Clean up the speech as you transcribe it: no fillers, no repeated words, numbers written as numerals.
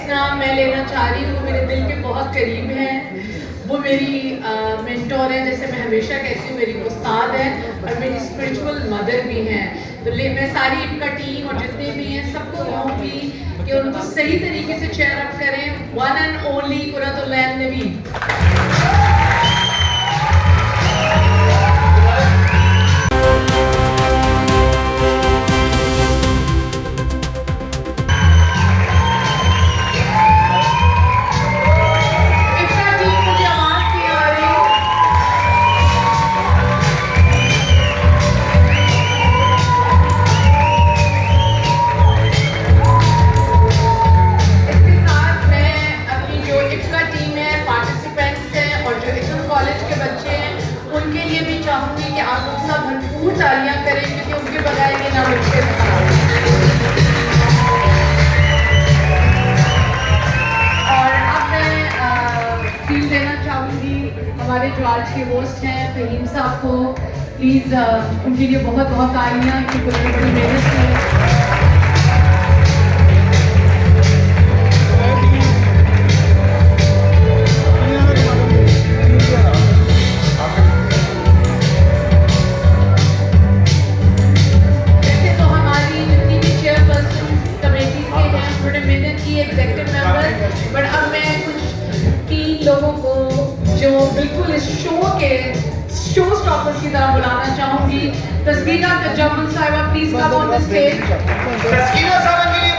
नाम मैं लेना चाह रही हूँ, मेरे दिल के बहुत करीब हैं। वो मेरी मेंटोर है, जैसे मैं हमेशा कहती हूँ, मेरी उस्ताद है और मेरी स्पिरिचुअल मदर भी हैं। तो मैं सारी इनका टीम और जितने भी हैं सबको कहूँगी कि उनको सही तरीके से चेयर अप करें। वन एंड ओनली कुरतुल्लाह नबी। चाहूंगी कि आप लोग सब भरपूर तालियां करें, क्योंकि उनके बगैर ये नामुमकिन था। और अब मैं फील देना चाहूंगी हमारे जो आज के होस्ट हैं फहीम साहब को। प्लीज़ उनके लिए बहुत बहुत तालियां, क्योंकि उन्होंने बड़ी मेहनत की है। लोगों को जो बिल्कुल इस शो स्टॉपर्स की तरह बुलाना चाहूंगी। Taskeena Jammal Sahiba, please come on the stage. Taskeena Sahiba के लिए